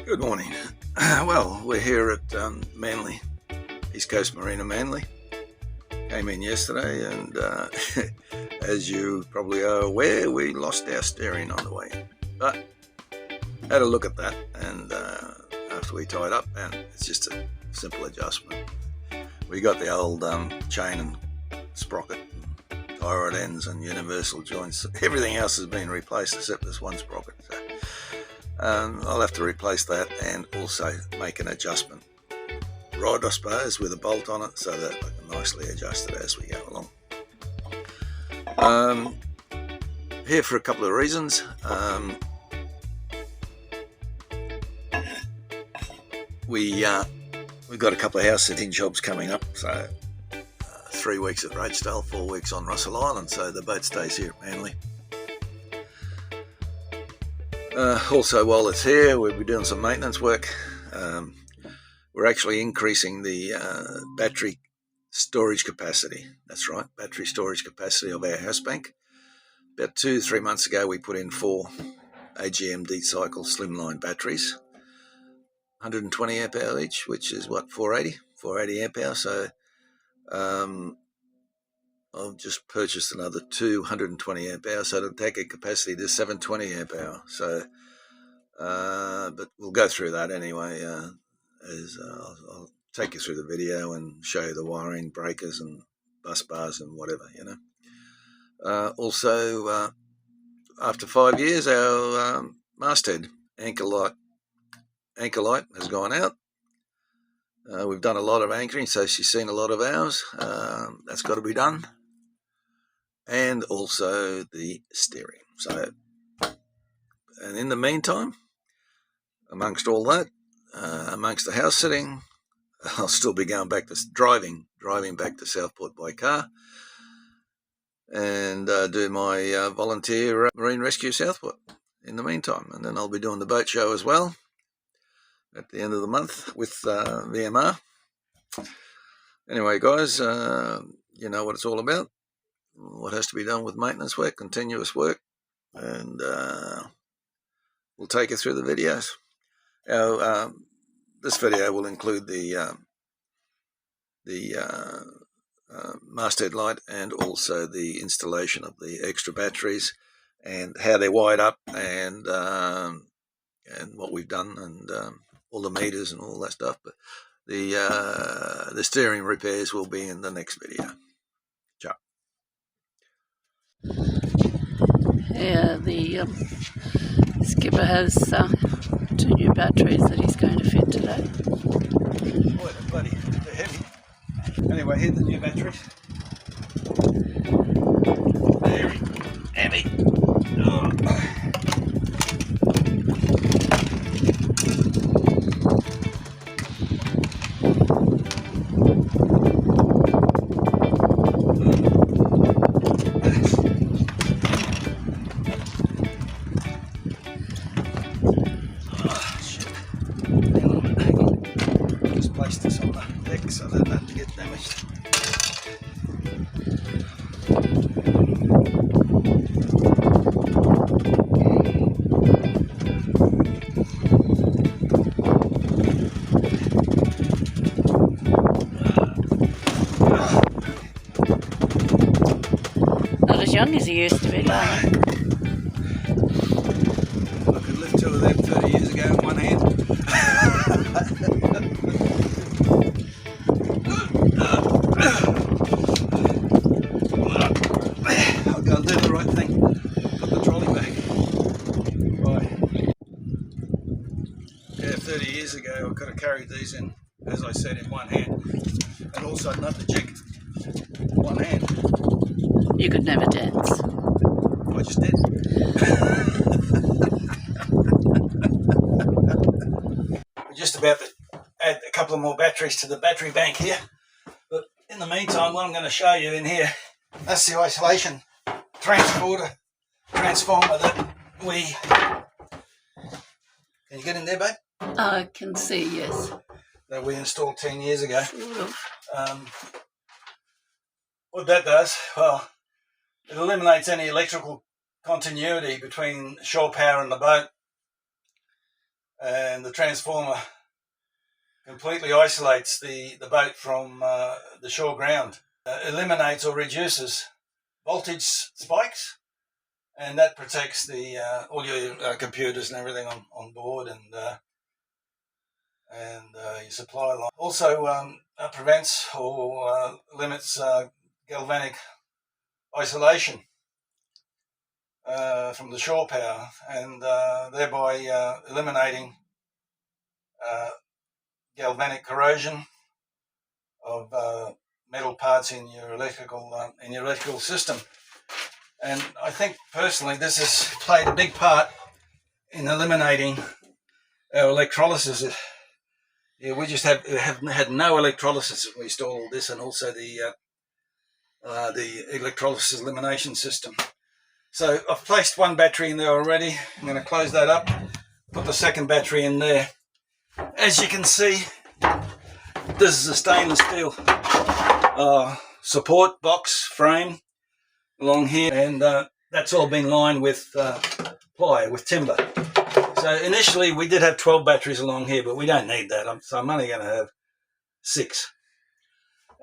Good morning. Well, we're here at Manly, East Coast Marina Manly. Came in yesterday and as you probably are aware, we lost our steering on the way in. But had a look at that and after we tied up, and it's just a simple adjustment. We got the old chain and sprocket, and tie rod ends and universal joints. Everything else has been replaced except this one sprocket. So I'll have to replace that and also make an adjustment rod, I suppose, with a bolt on it so that I can nicely adjust it as we go along. Here for a couple of reasons. We've got a couple of house sitting jobs coming up, so 3 weeks at Rochedale, 4 weeks on Russell Island, so the boat stays here at Manly. Also, while it's here, we'll be doing some maintenance work. We're actually increasing the battery storage capacity. That's right, battery storage capacity of our house bank. About 2-3 months ago, we put in 4 AGM D-cycle slimline batteries, 120 amp hour each, which is what, 480 amp hour. So I've just purchased another 220 amp hour, so it'll take a capacity to 720 amp hour. So, but we'll go through that anyway. I'll take you through the video and show you the wiring, breakers and bus bars and whatever, you know. Also, after 5 years, our masthead anchor light has gone out. We've done a lot of anchoring, so she's seen a lot of ours. That's got to be done. And also the steering. So, and in the meantime, amongst all that, amongst the house sitting, I'll still be going back to driving back to Southport by car, and do my volunteer Marine Rescue Southport in the meantime. And then I'll be doing the boat show as well at the end of the month with VMR. Anyway, guys, you know what it's all about. What has to be done with maintenance work, continuous work, and we'll take you through the videos. Now, this video will include the masthead light and also the installation of the extra batteries and how they're wired up, and what we've done, and all the meters and all that stuff. But the steering repairs will be in the next video. Ciao. Yeah, the skipper has 2 new batteries that he's going to fit today. Boy, they're bloody, they're heavy. Anyway, here's the new batteries. Very heavy. Oh. Placed this on the deck so that doesn't get damaged. Not as young as he used to be, darling. I could lift 2 of them 30 years ago in one hand. I'll do the right thing. Put the trolley back. Right. Yeah, 30 years ago I could have carried these in, as I said, in one hand, and also nut the jig in one hand. You could never dance. I just did. We're just about to add a couple of more batteries to the battery bank here, but in the meantime, what I'm going to show you in here, that's the isolation transformer that we... Can you get in there, babe? I can see, yes. That we installed 10 years ago. Sort of. What that does, well, it eliminates any electrical continuity between shore power and the boat. and the transformer completely isolates the boat from the shore ground, eliminates or reduces voltage spikes, and that protects the all your computers and everything on board, and your supply line. Also prevents or limits galvanic isolation from the shore power, and thereby eliminating galvanic corrosion of metal parts in your electrical system. And I think personally this has played a big part in eliminating our electrolysis. Yeah, we just have had no electrolysis. We installed this, and also the electrolysis elimination system. So I've placed one battery in there already. I'm going to close that up, put the second battery in there. As you can see, this is a stainless steel support box frame along here, and that's all been lined with ply, with timber. So initially we did have 12 batteries along here, but we don't need that, so I'm only going to have 6.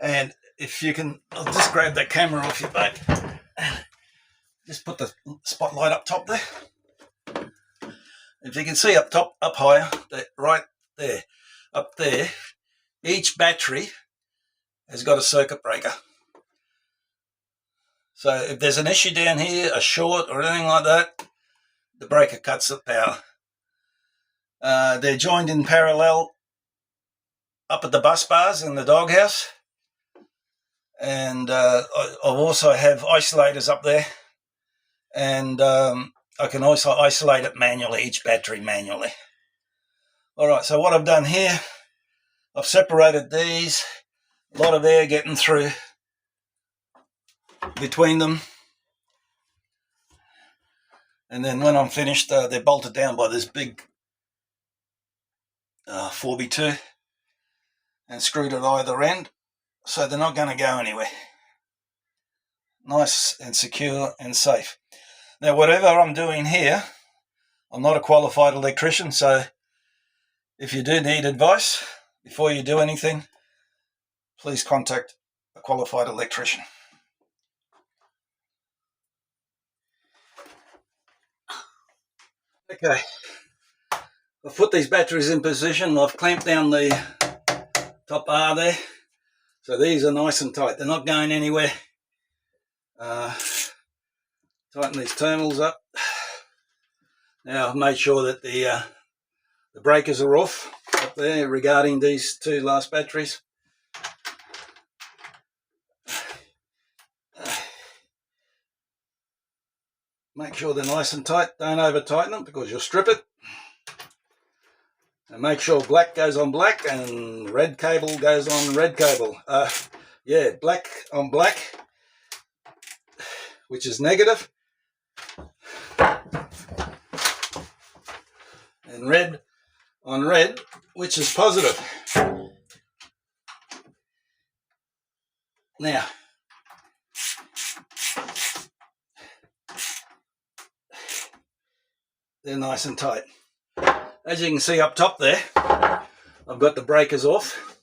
And if you can, I'll just grab that camera off your back, just put the spotlight up top there. If you can see up top, up higher, right there, up there, each battery has got a circuit breaker. So if there's an issue down here, a short or anything like that, the breaker cuts the power. They're joined in parallel up at the bus bars in the doghouse, and I also have isolators up there, and I can also isolate it manually, each battery manually. Alright, so what I've done here, I've separated these, a lot of air getting through between them, and then when I'm finished, they're bolted down by this big 4x2 and screwed at either end, so they're not going to go anywhere. Nice and secure and safe. Now whatever I'm doing here, I'm not a qualified electrician, so if you do need advice before you do anything, please contact a qualified electrician. Okay, I've put these batteries in position. I've clamped down the top bar there, so these are nice and tight. They're not going anywhere. Tighten these terminals up. Now I've made sure that the breakers are off up there regarding these 2 last batteries. Make sure they're nice and tight. Don't over tighten them because you'll strip it. And make sure black goes on black and red cable goes on red cable. Yeah, black on black, which is negative, and red on red, which is positive. Now, they're nice and tight. As you can see up top there, I've got the breakers off.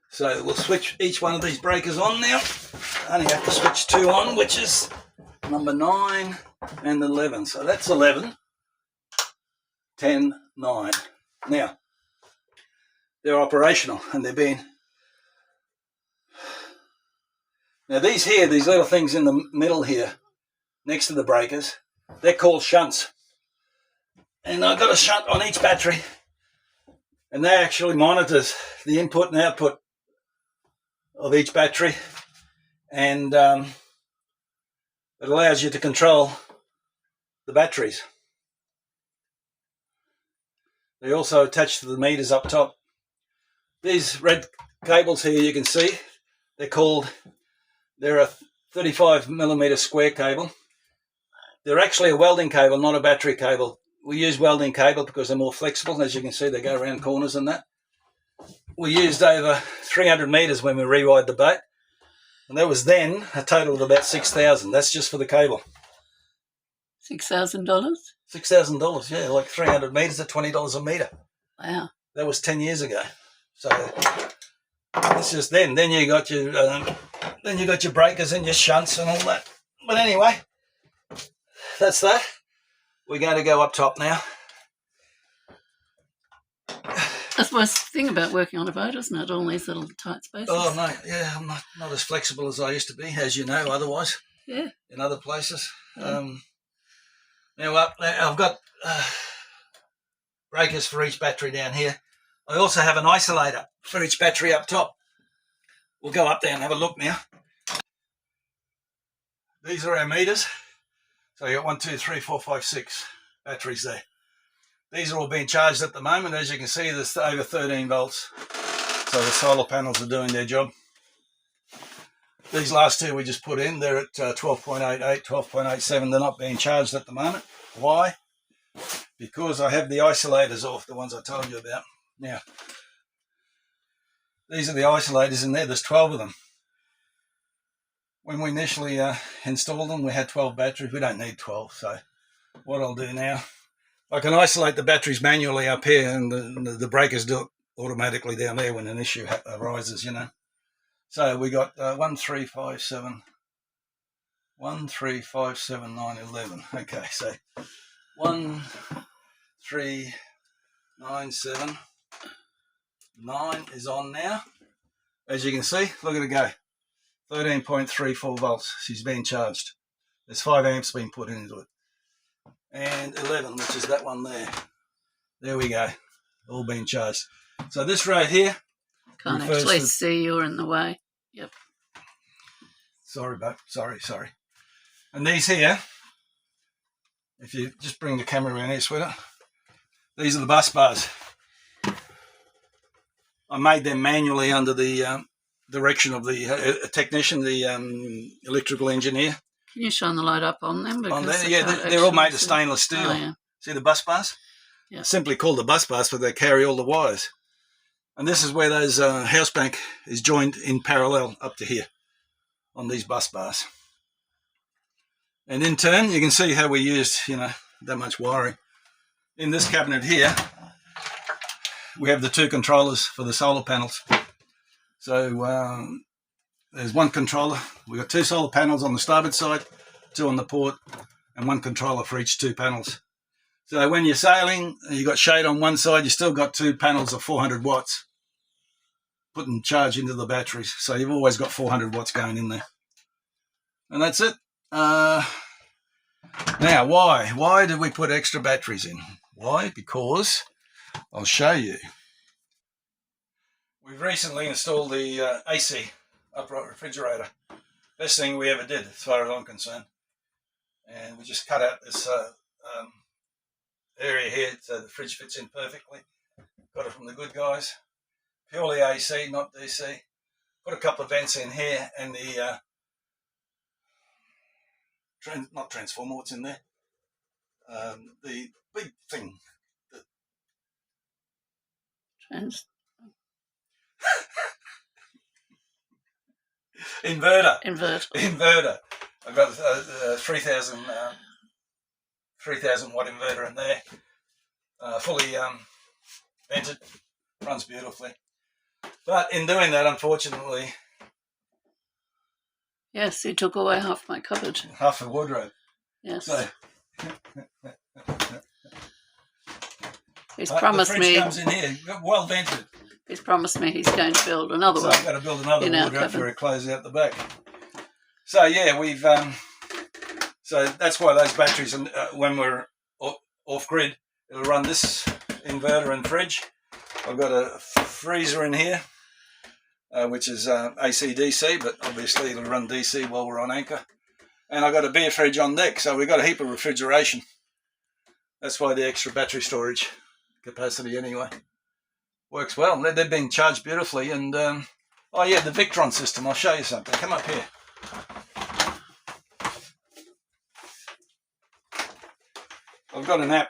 So we'll switch each one of these breakers on now. I only have to switch 2 on, which is number 9 and 11. So that's 11, 10, 9. Now, they're operational and they're being... Now these here, these little things in the middle here, next to the breakers, they're called shunts. And I've got a shunt on each battery, and that actually monitors the input and output of each battery, and it allows you to control the batteries. They also attach to the meters up top. These red cables here you can see, they're a 35mm square cable. They're actually a welding cable, not a battery cable. We use welding cable because they're more flexible. As you can see, they go around corners and that. We used over 300 metres when we rewired the boat, and that was then a total of about $6,000. That's just for the cable. $6,000? $6,000, yeah, like 300 metres at $20 a metre. Wow. That was 10 years ago. So it's just then you got your breakers and your shunts and all that. But anyway, that's that. We're going to go up top now. That's the thing about working on a boat, isn't it? All these little tight spaces. Oh no, yeah, I'm not as flexible as I used to be, as you know. Otherwise, yeah, in other places. Yeah. Now I've got breakers for each battery down here. I also have an isolator for each battery up top. We'll go up there and have a look now. These are our meters. So you got 1, 2, 3, 4, 5, 6 batteries there. These are all being charged at the moment. As you can see, there's over 13 volts. So the solar panels are doing their job. These last two we just put in, they're at 12.88, 12.87. They're not being charged at the moment. Why? Because I have the isolators off, the ones I told you about. Now, these are the isolators in there. There's 12 of them. When we initially installed them, we had 12 batteries. We don't need 12. So what I'll do now, I can isolate the batteries manually up here, and the breakers do it automatically down there when an issue arises, you know. So we got 1, 3, 5, 7, 1, 3, 5, 7, 9, 11. Okay, so 1, 3, 9, 7, 9 is on now. As you can see, look at it go. 13.34 volts. She's being charged. There's 5 amps being put into it. And 11, which is that one there. There we go. All being charged. So this right here. Can't actually see, you're in the way. Yep. Sorry, bud. Sorry. And these here, if you just bring the camera around here, sweetheart, these are the bus bars. I made them manually under the direction of the technician, the electrical engineer. Can you shine the light up on them? On there, yeah, they're all made of stainless steel. Oh, yeah. See the bus bars? Yeah. Simply called the bus bars, but they carry all the wires. And this is where those house bank is joined in parallel up to here on these bus bars. And in turn, you can see how we used, that much wiring. In this cabinet here, we have the 2 controllers for the solar panels. So there's 1 controller. We've got 2 solar panels on the starboard side, 2 on the port, and 1 controller for each 2 panels. So when you're sailing, you've got shade on one side, you've still got 2 panels of 400 watts putting charge into the batteries. So you've always got 400 watts going in there. And that's it. Now, why? Why did we put extra batteries in? Why? Because I'll show you. We've recently installed the AC upright refrigerator. Best thing we ever did, as far as I'm concerned. And we just cut out this area here so the fridge fits in perfectly. Got it from the good guys. Purely AC, not DC. Put a couple of vents in here and the not transformer, what's in there? The big thing. Inverter. I've got a 3,000 watt inverter in there, fully vented, runs beautifully. But in doing that, unfortunately, yes, he took away half my cupboard, half the wardrobe. Yes. So he's promised the me. fridge comes in here, well vented. He's promised me he's going to build another one. So I've got to build another wardrobe for it close out the back. So yeah, we've so that's why those batteries, when we're off grid, it'll run this inverter and fridge. I've got a freezer in here, which is AC DC, but obviously it'll run DC while we're on anchor. And I've got a beer fridge on deck, so we've got a heap of refrigeration. That's why the extra battery storage capacity anyway. Works well. They've been charged beautifully. And oh yeah, the Victron system. I'll show you something. Come up here. I've got an app,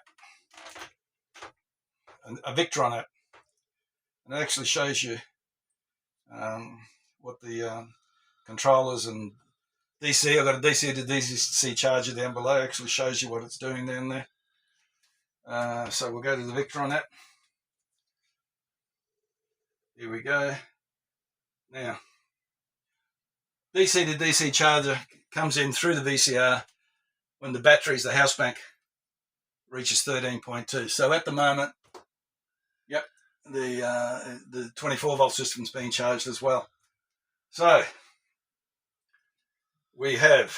a Victron app, and it actually shows you what the controllers and DC. I've got a DC to DC charger down below. It actually shows you what it's doing down there. So we'll go to the Victron app. Here we go. Now, DC to DC charger comes in through the VCR when the batteries, the house bank, reaches 13.2. So at the moment, yep, the 24 volt system's being charged as well. So we have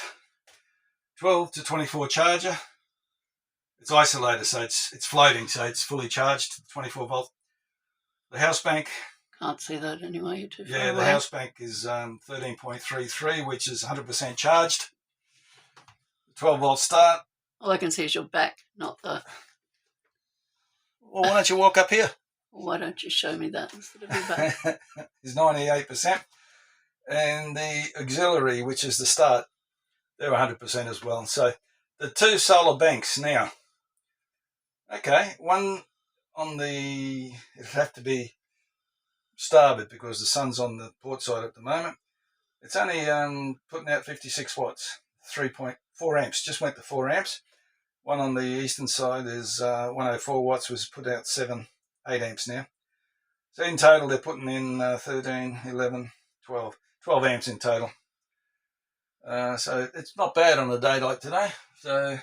12 to 24 charger. It's isolator, so it's floating, so it's fully charged to 24 volt. The house bank, Can't see that anyway, you're too far yeah, away. the house bank is 13.33, which is 100% charged. 12 volt start. All I can see is your back, not the... Well, why don't you walk up here? Why don't you show me that instead of your back? Is 98%. And the auxiliary, which is the start, they're 100% as well. So the two solar banks now. Okay, one on the, it'd have to be starboard because the sun's on the port side at the moment. It's only putting out 56 watts, 3.4 amps, just went to 4 amps. One on the eastern side is 104 watts, was put out 8 amps now. So in total, they're putting in 13, 11, 12 amps in total. So it's not bad on a day like today. So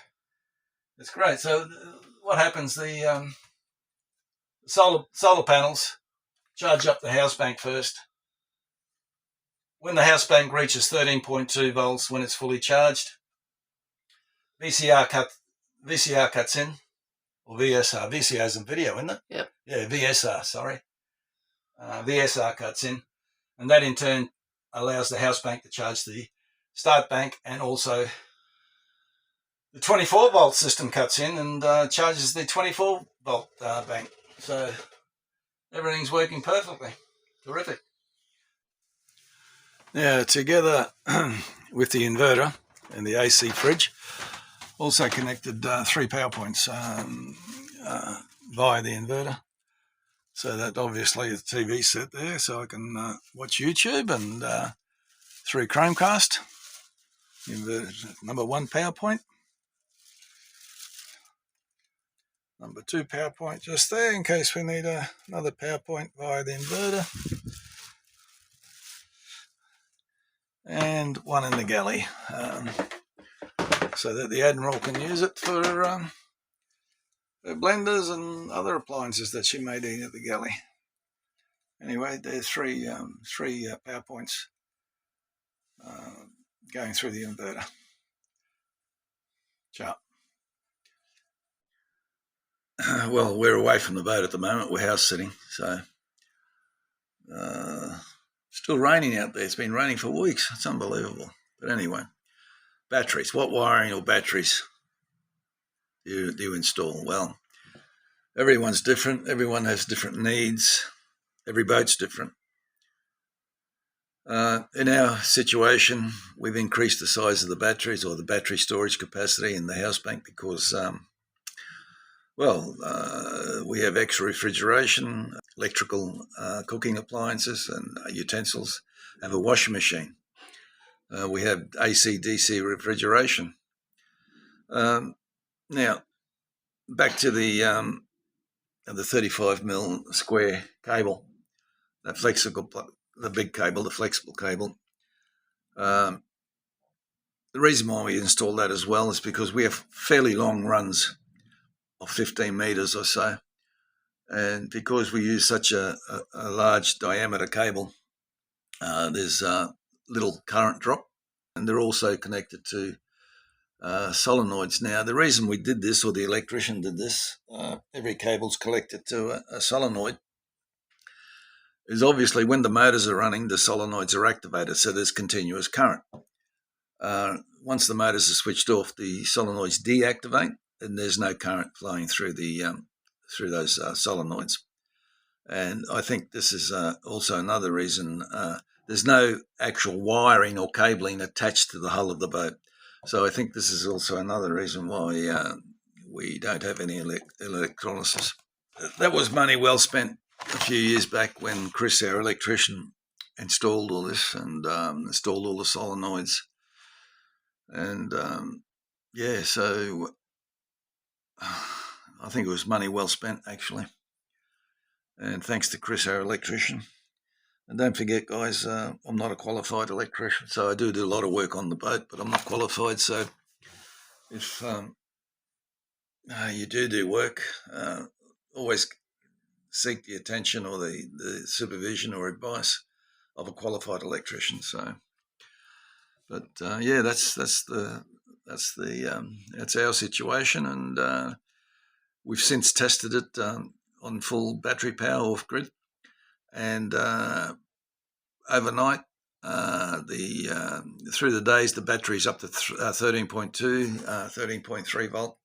it's great. So what happens, the solar panels charge up the house bank first. When the house bank reaches 13.2 volts, when it's fully charged, VCR cuts in, or VSR. VCR is in video, isn't it? Yep. Yeah, VSR, sorry. VSR cuts in, and that in turn allows the house bank to charge the start bank, and also the 24 volt system cuts in and charges the 24 volt bank. So everything's working perfectly. Terrific. Now, together with the inverter and the AC fridge, also connected 3 power points via the inverter. So that obviously the TV set there, so I can watch YouTube, and through Chromecast, inverter number 1 power point. Number 2 power point just there in case we need another power point via the inverter. And one in the galley, so that the Admiral can use it for her blenders and other appliances that she may need at the galley. Anyway, there's three power points going through the inverter. Ciao. Well, we're away from the boat at the moment. We're house sitting, so still raining out there. It's been raining for weeks. It's unbelievable. But anyway, batteries. What wiring or batteries do you install? Well, everyone's different. Everyone has different needs. Every boat's different. In our situation, we've increased the size of the batteries, or the battery storage capacity in the house bank, because we have extra refrigeration, electrical cooking appliances and utensils, and a washing machine. We have AC/DC refrigeration. Now, back to the 35mm square cable, that flexible, the big cable, the flexible cable. The reason why we install that as well is because we have fairly long runs of 15 metres or so, and because we use such a large diameter cable, there's little current drop, and they're also connected to solenoids. Now, the reason we did this, or the electrician did this, every cable's connected to a solenoid, is obviously when the motors are running, the solenoids are activated, so there's continuous current. Once the motors are switched off, the solenoids deactivate, and there's no current flowing through those solenoids. And I think this is also another reason. There's no actual wiring or cabling attached to the hull of the boat. So I think this is also another reason why we don't have any electrolysis. That was money well spent a few years back when Chris, our electrician, installed all this and installed all the solenoids. And so I think it was money well spent, actually. And thanks to Chris, our electrician. And don't forget, guys, I'm not a qualified electrician, so I do a lot of work on the boat, but I'm not qualified. So if you do work, always seek the attention or the supervision or advice of a qualified electrician. So, but yeah, that's our situation, and we've since tested it on full battery power off grid, and overnight, through the days, the battery's up to 13.2, 13.3 volt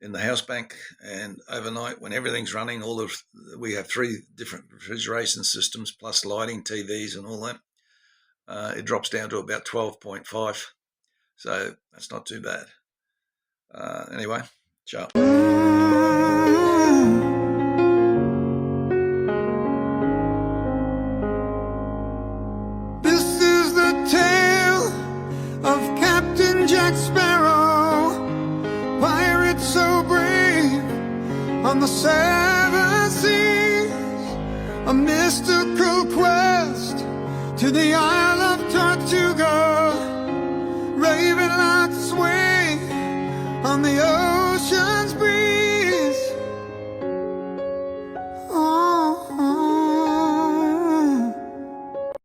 in the house bank, and overnight, when everything's running, we have 3 different refrigeration systems plus lighting, TVs, and all that. It drops down to about 12.5, so that's not too bad. Anyway, ciao. This is the tale of Captain Jack Sparrow, pirate so brave on the 7 seas, a mystical quest to the Isle of Tortuga, raving like swing on the ocean's breeze.